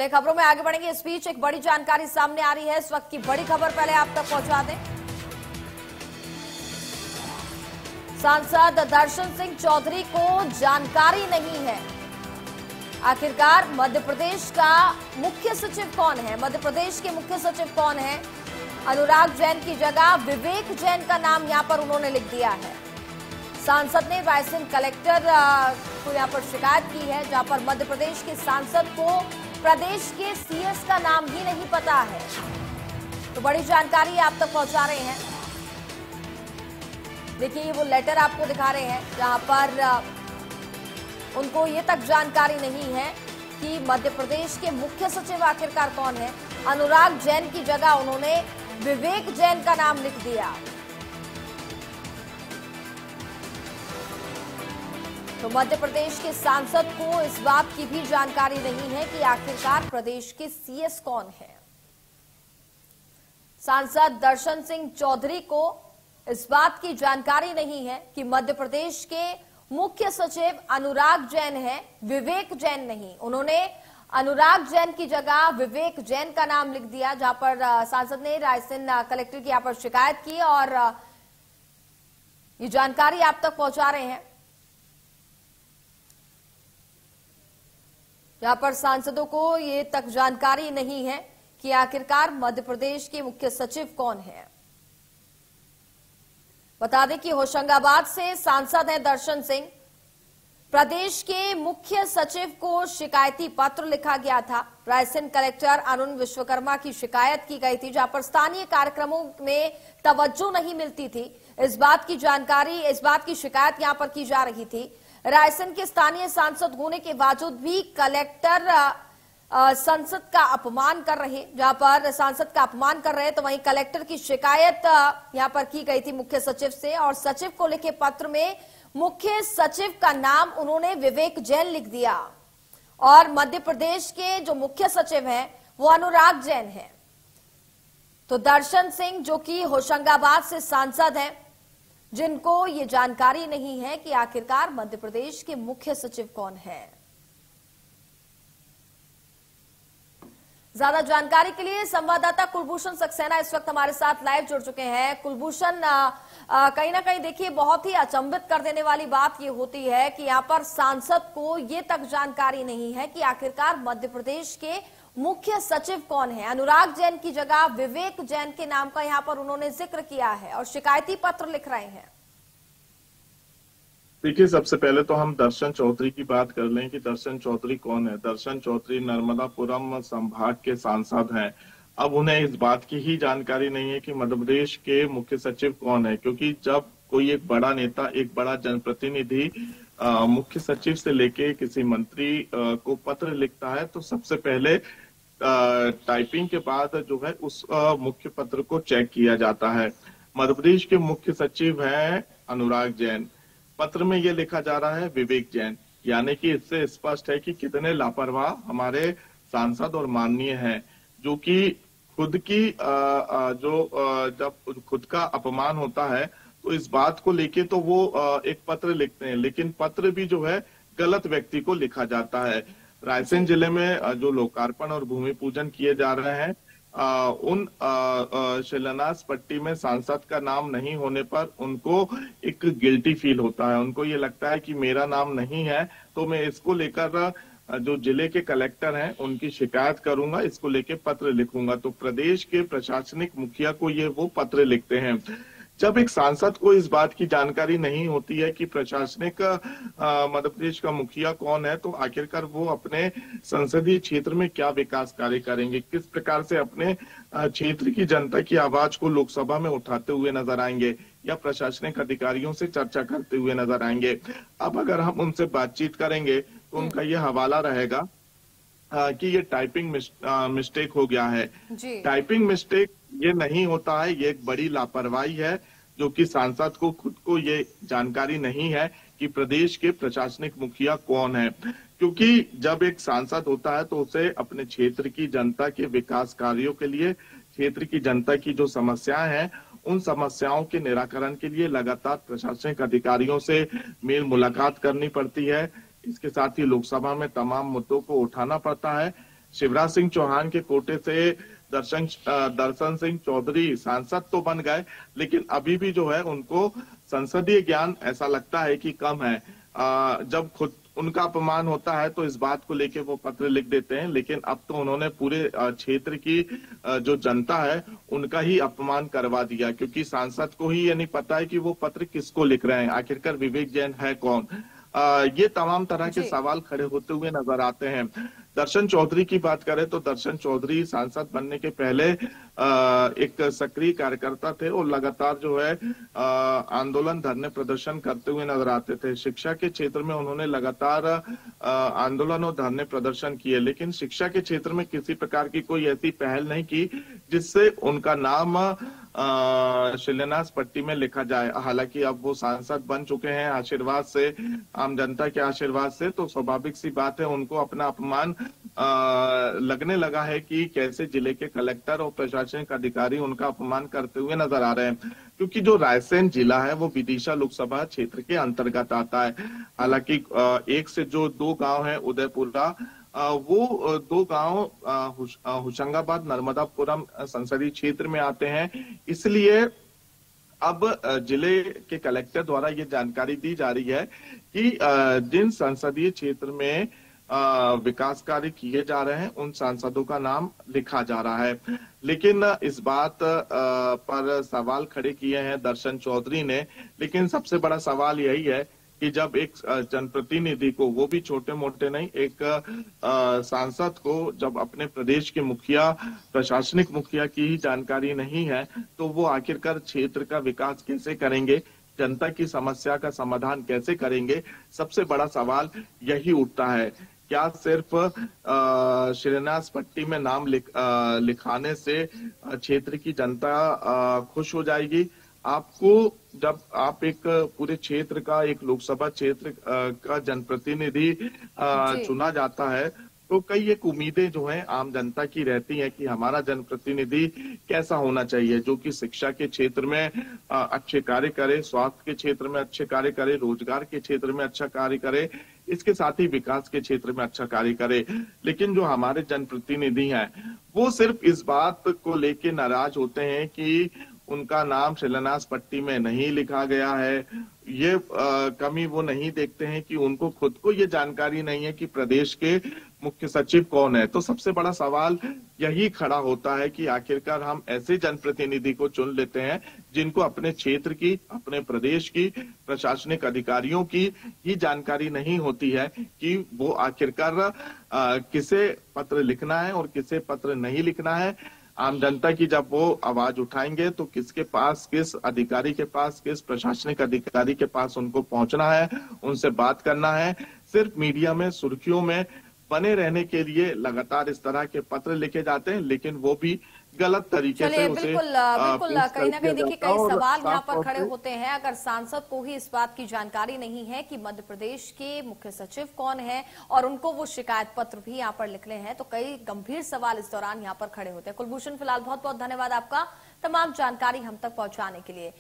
चलिए खबरों में आगे बढ़ेंगे। इस बीच एक बड़ी जानकारी सामने आ रही है। इस वक्त की बड़ी खबर पहले आप तक पहुंचा दें। सांसद दर्शन सिंह चौधरी को जानकारी नहीं है आखिरकार मध्य प्रदेश का मुख्य सचिव कौन है। मध्य प्रदेश के मुख्य सचिव कौन है। अनुराग जैन की जगह विवेक जैन का नाम यहां पर उन्होंने लिख दिया है। सांसद ने रायसेन कलेक्टर को यहां पर शिकायत की है, जहां पर मध्य प्रदेश के सांसद को प्रदेश के सीएस का नाम ही नहीं पता है। तो बड़ी जानकारी आप तक पहुंचा रहे हैं। देखिए ये वो लेटर आपको दिखा रहे हैं जहां पर उनको ये तक जानकारी नहीं है कि मध्य प्रदेश के मुख्य सचिव आखिरकार कौन है। अनुराग जैन की जगह उन्होंने विवेक जैन का नाम लिख दिया। तो मध्य प्रदेश के सांसद को इस बात की भी जानकारी नहीं है कि आखिरकार प्रदेश के सीएस कौन है। सांसद दर्शन सिंह चौधरी को इस बात की जानकारी नहीं है कि मध्य प्रदेश के मुख्य सचिव अनुराग जैन है, विवेक जैन नहीं। उन्होंने अनुराग जैन की जगह विवेक जैन का नाम लिख दिया, जहां पर सांसद ने रायसेन कलेक्टर की यहां पर शिकायत की और ये जानकारी आप तक पहुंचा रहे हैं। जहां पर सांसदों को ये तक जानकारी नहीं है कि आखिरकार मध्य प्रदेश के मुख्य सचिव कौन है। बता दें कि होशंगाबाद से सांसद हैं दर्शन सिंह। प्रदेश के मुख्य सचिव को शिकायती पत्र लिखा गया था। रायसेन कलेक्टर अरुण विश्वकर्मा की शिकायत की गई थी, जहां पर स्थानीय कार्यक्रमों में तवज्जो नहीं मिलती थी। इस बात की शिकायत यहां पर की जा रही थी। रायसेन के स्थानीय सांसद होने के बावजूद भी कलेक्टर संसद का अपमान कर रहे, जहां पर सांसद का अपमान कर रहे तो वहीं कलेक्टर की शिकायत यहां पर की गई थी मुख्य सचिव से, और सचिव को लिखे पत्र में मुख्य सचिव का नाम उन्होंने विवेक जैन लिख दिया और मध्य प्रदेश के जो मुख्य सचिव हैं वो अनुराग जैन हैं। तो दर्शन सिंह जो कि होशंगाबाद से सांसद हैं, जिनको ये जानकारी नहीं है कि आखिरकार मध्य प्रदेश के मुख्य सचिव कौन है। ज्यादा जानकारी के लिए संवाददाता कुलभूषण सक्सेना इस वक्त हमारे साथ लाइव जुड़ चुके हैं। कुलभूषण, कहीं ना कहीं देखिए बहुत ही अचंभित कर देने वाली बात ये होती है कि यहाँ पर सांसद को ये तक जानकारी नहीं है कि आखिरकार मध्य प्रदेश के मुख्य सचिव कौन है। अनुराग जैन की जगह विवेक जैन के नाम का यहाँ पर उन्होंने जिक्र किया है और शिकायती पत्र लिख रहे हैं। देखिए, सबसे पहले तो हम दर्शन चौधरी की बात कर लें कि दर्शन चौधरी कौन है। दर्शन चौधरी नर्मदापुरम संभाग के सांसद हैं। अब उन्हें इस बात की ही जानकारी नहीं है कि मध्य प्रदेश के मुख्य सचिव कौन है, क्योंकि जब कोई एक बड़ा नेता, एक बड़ा जनप्रतिनिधि मुख्य सचिव से लेके किसी मंत्री को पत्र लिखता है तो सबसे पहले टाइपिंग के बाद जो है उस मुख्य पत्र को चेक किया जाता है। मध्य प्रदेश के मुख्य सचिव हैं अनुराग जैन। पत्र में ये लिखा जा रहा है विवेक जैन, यानी कि इससे स्पष्ट है कि कितने लापरवाह हमारे सांसद और माननीय हैं, जो कि खुद की जब खुद का अपमान होता है तो इस बात को लेके तो वो एक पत्र लिखते हैं, लेकिन पत्र भी जो है गलत व्यक्ति को लिखा जाता है। रायसेन जिले में जो लोकार्पण और भूमि पूजन किए जा रहे हैं, उन शिलान्यास पट्टी में सांसद का नाम नहीं होने पर उनको एक गिल्टी फील होता है। उनको ये लगता है कि मेरा नाम नहीं है तो मैं इसको लेकर जो जिले के कलेक्टर हैं उनकी शिकायत करूंगा, इसको लेके पत्र लिखूंगा। तो प्रदेश के प्रशासनिक मुखिया को ये वो पत्र लिखते हैं। जब एक सांसद को इस बात की जानकारी नहीं होती है कि प्रशासनिक मध्य प्रदेश का मुखिया कौन है, तो आखिरकार वो अपने संसदीय क्षेत्र में क्या विकास कार्य करेंगे, किस प्रकार से अपने क्षेत्र की जनता की आवाज को लोकसभा में उठाते हुए नजर आएंगे या प्रशासनिक अधिकारियों से चर्चा करते हुए नजर आएंगे। अब अगर हम उनसे बातचीत करेंगे तो उनका ये हवाला रहेगा कि ये टाइपिंग मिस्टेक हो गया है। टाइपिंग मिस्टेक ये नहीं होता है, ये एक बड़ी लापरवाही है जो कि सांसद को खुद को ये जानकारी नहीं है कि प्रदेश के प्रशासनिक मुखिया कौन है। क्योंकि जब एक सांसद होता है तो उसे अपने क्षेत्र की जनता के विकास कार्यों के लिए, क्षेत्र की जनता की जो समस्याएं हैं उन समस्याओं के निराकरण के लिए लगातार प्रशासनिक अधिकारियों से मेल मुलाकात करनी पड़ती है। इसके साथ ही लोकसभा में तमाम मुद्दों को उठाना पड़ता है। शिवराज सिंह चौहान के कोटे से दर्शन सिंह चौधरी सांसद तो बन गए, लेकिन अभी भी जो है उनको संसदीय ज्ञान ऐसा लगता है कि कम है। जब खुद उनका अपमान होता है तो इस बात को लेके वो पत्र लिख देते हैं, लेकिन अब तो उन्होंने पूरे क्षेत्र की जो जनता है उनका ही अपमान करवा दिया, क्योंकि सांसद को ही ये नहीं पता है कि वो पत्र किसको लिख रहे हैं, आखिरकार विवेक जैन है कौन। ये तमाम तरह के सवाल खड़े होते हुए नजर आते हैं। दर्शन चौधरी की बात करें तो दर्शन चौधरी सांसद बनने के पहले एक सक्रिय कार्यकर्ता थे और लगातार जो है आंदोलन धरने प्रदर्शन करते हुए नजर आते थे। शिक्षा के क्षेत्र में उन्होंने लगातार आंदोलन और धरने प्रदर्शन किए, लेकिन शिक्षा के क्षेत्र में किसी प्रकार की कोई ऐसी पहल नहीं की जिससे उनका नाम शिलान्यास पट्टी में लिखा जाए। हालांकि अब वो सांसद बन चुके हैं आशीर्वाद से, आम जनता के आशीर्वाद से, तो स्वाभाविक सी बात है उनको अपना अपमान लगने लगा है कि कैसे जिले के कलेक्टर और प्रशासनिक अधिकारी उनका अपमान करते हुए नजर आ रहे हैं, क्योंकि जो रायसेन जिला है वो विदिशा लोकसभा क्षेत्र के अंतर्गत आता है। हालांकि एक से जो 2 गांव है उदयपुरा, वो 2 गांव होशंगाबाद नर्मदापुरम संसदीय क्षेत्र में आते हैं। इसलिए अब जिले के कलेक्टर द्वारा ये जानकारी दी जा रही है कि जिन संसदीय क्षेत्र में विकास कार्य किए जा रहे हैं उन सांसदों का नाम लिखा जा रहा है। लेकिन इस बात पर सवाल खड़े किए हैं दर्शन चौधरी ने, लेकिन सबसे बड़ा सवाल यही है कि जब एक जनप्रतिनिधि को, वो भी छोटे मोटे नहीं, एक सांसद को जब अपने प्रदेश के मुखिया, प्रशासनिक मुखिया की ही जानकारी नहीं है तो वो आखिरकार क्षेत्र का विकास कैसे करेंगे, जनता की समस्या का समाधान कैसे करेंगे। सबसे बड़ा सवाल यही उठता है। क्या सिर्फ शिलान्यास पट्टी में नाम लिखाने से क्षेत्र की जनता खुश हो जाएगी? आपको जब आप एक पूरे क्षेत्र का, एक लोकसभा क्षेत्र का जनप्रतिनिधि चुना जाता है तो कई एक उम्मीदें जो हैं आम जनता की रहती हैं कि हमारा जनप्रतिनिधि कैसा होना चाहिए, जो कि शिक्षा के क्षेत्र में अच्छे कार्य करे, स्वास्थ्य के क्षेत्र में अच्छे कार्य करे, रोजगार के क्षेत्र में अच्छा कार्य करे, इसके साथ ही विकास के क्षेत्र में अच्छा कार्य करे। लेकिन जो हमारे जनप्रतिनिधि हैं वो सिर्फ इस बात को लेके नाराज होते हैं कि उनका नाम शिलान्यास पट्टी में नहीं लिखा गया है। ये कमी वो नहीं देखते हैं कि उनको खुद को ये जानकारी नहीं है कि प्रदेश के मुख्य सचिव कौन है। तो सबसे बड़ा सवाल यही खड़ा होता है कि आखिरकार हम ऐसे जनप्रतिनिधि को चुन लेते हैं जिनको अपने क्षेत्र की, अपने प्रदेश की, प्रशासनिक अधिकारियों की ही जानकारी नहीं होती है कि वो आखिरकार किसे पत्र लिखना है और किसे पत्र नहीं लिखना है। आम जनता की जब वो आवाज उठाएंगे तो किसके पास, किस अधिकारी के पास, किस प्रशासनिक अधिकारी के पास उनको पहुंचना है, उनसे बात करना है। सिर्फ मीडिया में, सुर्खियों में बने रहने के लिए लगातार इस तरह के पत्र लिखे जाते हैं, लेकिन वो भी गलत तरीके से उसे बिल्कुल कहीं ना कहीं देखिए कई सवाल यहाँ पर खड़े होते हैं। अगर सांसद को ही इस बात की जानकारी नहीं है कि मध्य प्रदेश के मुख्य सचिव कौन है और उनको वो शिकायत पत्र भी यहाँ पर लिखने हैं, तो कई गंभीर सवाल इस दौरान यहाँ पर खड़े होते हैं। कुलभूषण, फिलहाल बहुत बहुत धन्यवाद आपका तमाम जानकारी हम तक पहुंचाने के लिए।